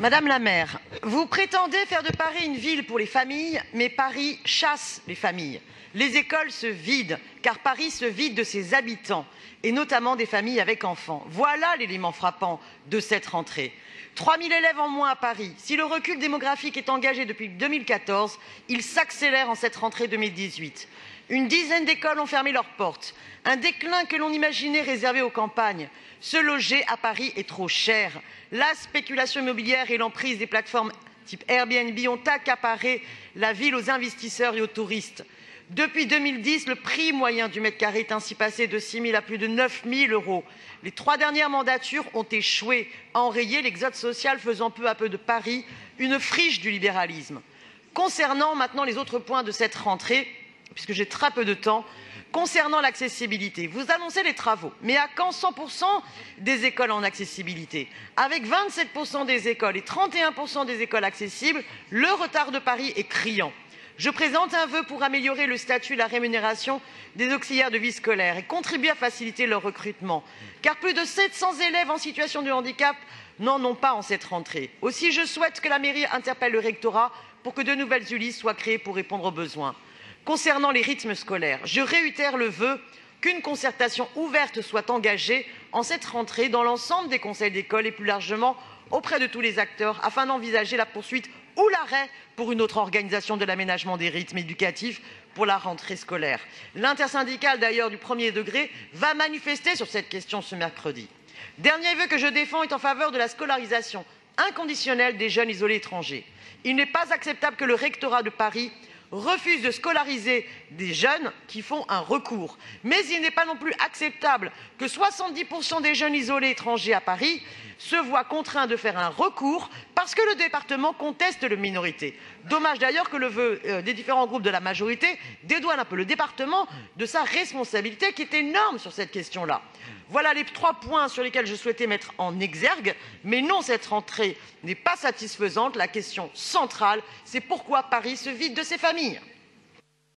Madame la maire, vous prétendez faire de Paris une ville pour les familles, mais Paris chasse les familles. Les écoles se vident, car Paris se vide de ses habitants, et notamment des familles avec enfants. Voilà l'élément frappant de cette rentrée. 3000 élèves en moins à Paris. Si le recul démographique est engagé depuis 2014, il s'accélère en cette rentrée 2018. Une dizaine d'écoles ont fermé leurs portes. Un déclin que l'on imaginait réservé aux campagnes. Se loger à Paris est trop cher. La spéculation immobilière et l'emprise des plateformes type Airbnb ont accaparé la ville aux investisseurs et aux touristes. Depuis 2010, le prix moyen du mètre carré est ainsi passé de 6 000 à plus de 9 000 euros. Les 3 dernières mandatures ont échoué à enrayer l'exode social, faisant peu à peu de Paris une friche du libéralisme. Concernant maintenant les autres points de cette rentrée, puisque j'ai très peu de temps, concernant l'accessibilité, vous annoncez les travaux, mais à quand 100% des écoles en accessibilité? Avec 27% des écoles et 31% des écoles accessibles, le retard de Paris est criant. Je présente un vœu pour améliorer le statut et la rémunération des auxiliaires de vie scolaire et contribuer à faciliter leur recrutement, car plus de 700 élèves en situation de handicap n'en ont pas en cette rentrée. Aussi, je souhaite que la mairie interpelle le rectorat pour que de nouvelles ULIS soient créées pour répondre aux besoins. Concernant les rythmes scolaires, je réitère le vœu qu'une concertation ouverte soit engagée en cette rentrée dans l'ensemble des conseils d'école et plus largement auprès de tous les acteurs afin d'envisager la poursuite ou l'arrêt pour une autre organisation de l'aménagement des rythmes éducatifs pour la rentrée scolaire. L'intersyndicale d'ailleurs du premier degré va manifester sur cette question ce mercredi. Dernier vœu que je défends est en faveur de la scolarisation inconditionnelle des jeunes isolés étrangers. Il n'est pas acceptable que le rectorat de Paris refuse de scolariser des jeunes qui font un recours. Mais il n'est pas non plus acceptable que 70% des jeunes isolés étrangers à Paris se voient contraints de faire un recours parce que le département conteste le minorité. Dommage d'ailleurs que le vœu des différents groupes de la majorité dédouane un peu le département de sa responsabilité qui est énorme sur cette question-là. Voilà les 3 points sur lesquels je souhaitais mettre en exergue. Mais non, cette rentrée n'est pas satisfaisante. La question centrale, c'est pourquoi Paris se vide de ses familles.